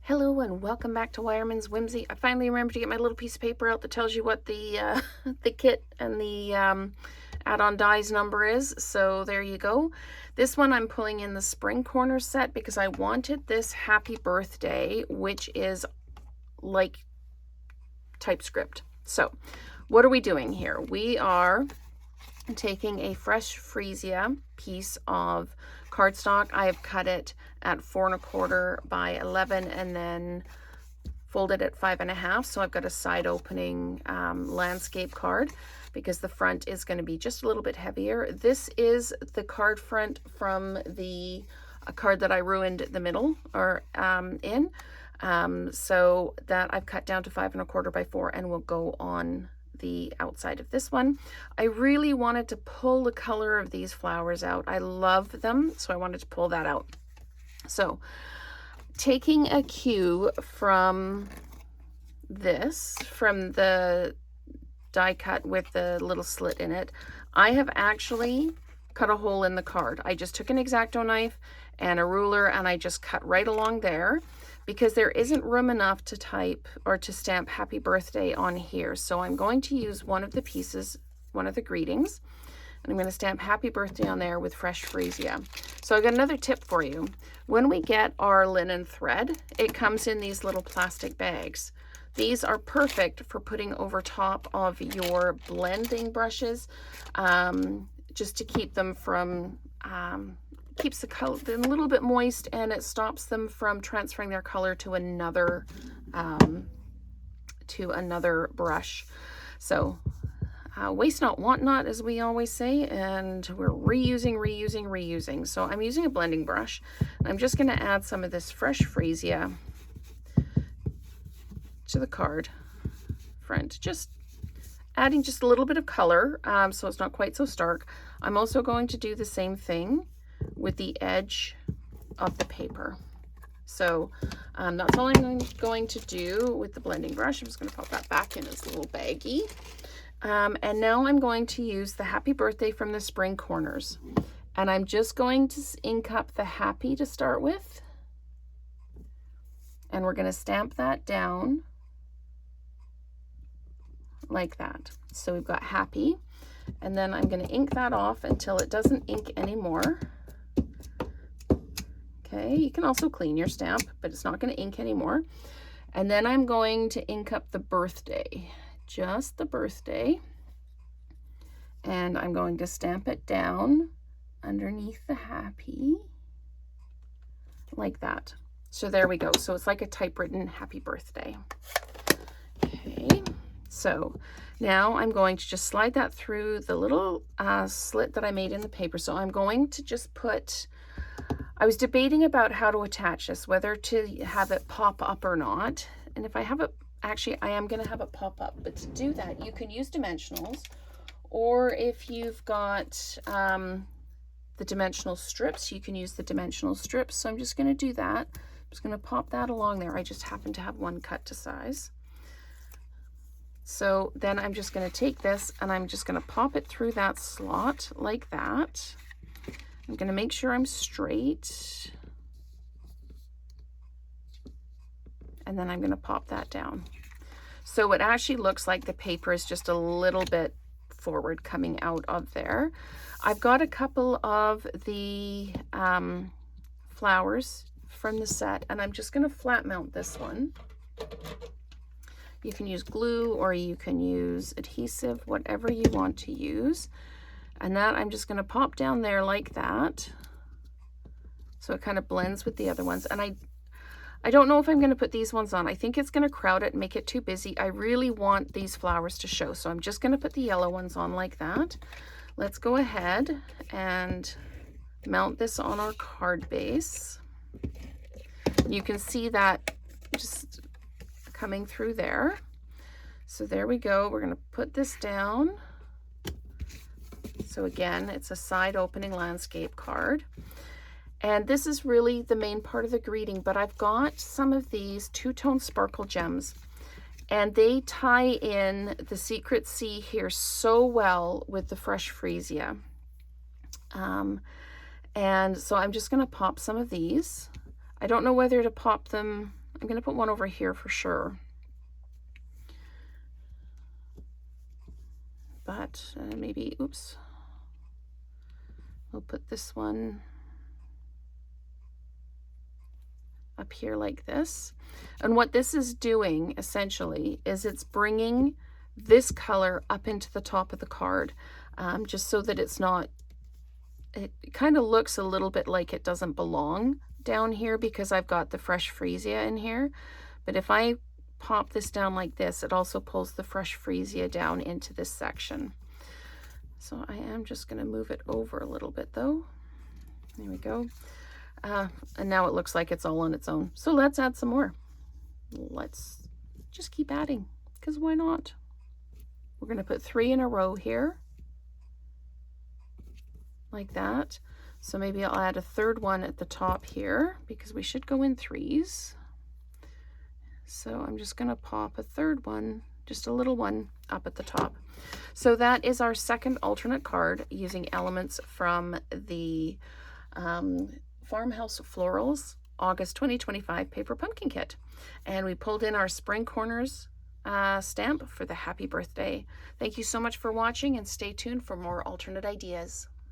Hello and welcome back to Wireman's Whimsy. I finally remembered to get my little piece of paper out that tells you what the the kit and the add-on dies number is. So there you go. This one I'm pulling in the spring corner set because I wanted this happy birthday, which is like typescript. So what are we doing here? We are taking a fresh freesia piece of cardstock. I have cut it at 4 1/4 by 11 and then folded it 5 1/2. So I've got a side opening landscape card because the front is going to be just a little bit heavier. This is the card front from the card that I ruined the middle or in. So that I've cut down to 5 1/4 by 4 and will go on the outside of this one. I really wanted to pull the color of these flowers out. I love them, so I wanted to pull that out. So taking a cue from this, from the die cut with the little slit in it, I have actually cut a hole in the card. I just took an X-Acto knife and a ruler and I just cut right along there because there isn't room enough to type or to stamp happy birthday on here. So I'm going to use one of the pieces, one of the greetings, and I'm going to stamp happy birthday on there with fresh freesia. So I've got another tip for you. When we get our linen thread, it comes in these little plastic bags. These are perfect for putting over top of your blending brushes, just to keep them from, keeps the color a little bit moist, and it stops them from transferring their color to another brush. So waste not, want not, as we always say, and we're reusing. So I'm using a blending brush. I'm just going to add some of this fresh freesia to the card front, just adding just a little bit of color, so it's not quite so stark. I'm also going to do the same thing with the edge of the paper. So that's all I'm going to do with the blending brush. I'm just going to pop that back in its little baggie. And now I'm going to use the happy birthday from the spring corners. And I'm just going to ink up the happy to start with. And we're going to stamp that down like that. So we've got happy. And then I'm going to ink that off until it doesn't ink anymore. Okay, you can also clean your stamp, but it's not going to ink anymore. And then I'm going to ink up the birthday, just the birthday. And I'm going to stamp it down underneath the happy, like that. So there we go. So it's like a typewritten happy birthday. Okay, so now I'm going to just slide that through the little slit that I made in the paper. So I'm going to just put, I was debating about how to attach this, whether to have it pop up or not. And if I have it, actually I am going to have it pop up, but to do that you can use dimensionals, or if you've got the dimensional strips, you can use the dimensional strips. So I'm just going to do that. I'm just going to pop that along there. I just happen to have one cut to size. So then I'm just going to take this and I'm just going to pop it through that slot like that. I'm going to make sure I'm straight. And then I'm going to pop that down. So it actually looks like the paper is just a little bit forward coming out of there. I've got a couple of the flowers from the set, and I'm just going to flat mount this one. You can use glue or you can use adhesive, whatever you want to use. And that I'm just going to pop down there like that. So it kind of blends with the other ones. And I don't know if I'm going to put these ones on. I think it's going to crowd it and make it too busy. I really want these flowers to show. So I'm just going to put the yellow ones on like that. Let's go ahead and mount this on our card base. You can see that just coming through there. So there we go. We're going to put this down. So again, it's a side opening landscape card. And this is really the main part of the greeting, but I've got some of these two-tone sparkle gems, and they tie in the secret C here so well with the fresh freesia. And so I'm just going to pop some of these. I don't know whether to pop them I'm going to put one over here for sure. But maybe, oops, we'll put this one up here like this. And what this is doing essentially is it's bringing this color up into the top of the card, just so that it's not, it kind of looks a little bit like it doesn't belong down here because I've got the fresh freesia in here. But if I pop this down like this, it also pulls the fresh freesia down into this section. So I am just going to move it over a little bit though. There we go. And now it looks like it's all on its own. So let's add some more. Let's just keep adding, because why not? We're going to put 3 in a row here, like that. So maybe I'll add a third one at the top here, because we should go in 3s. So I'm just going to pop a third one, just a little one, up at the top. So that is our second alternate card using elements from the Farmhouse Florals August 2025 paper pumpkin kit. And we pulled in our spring corners stamp for the happy birthday. Thank you so much for watching, and stay tuned for more alternate ideas.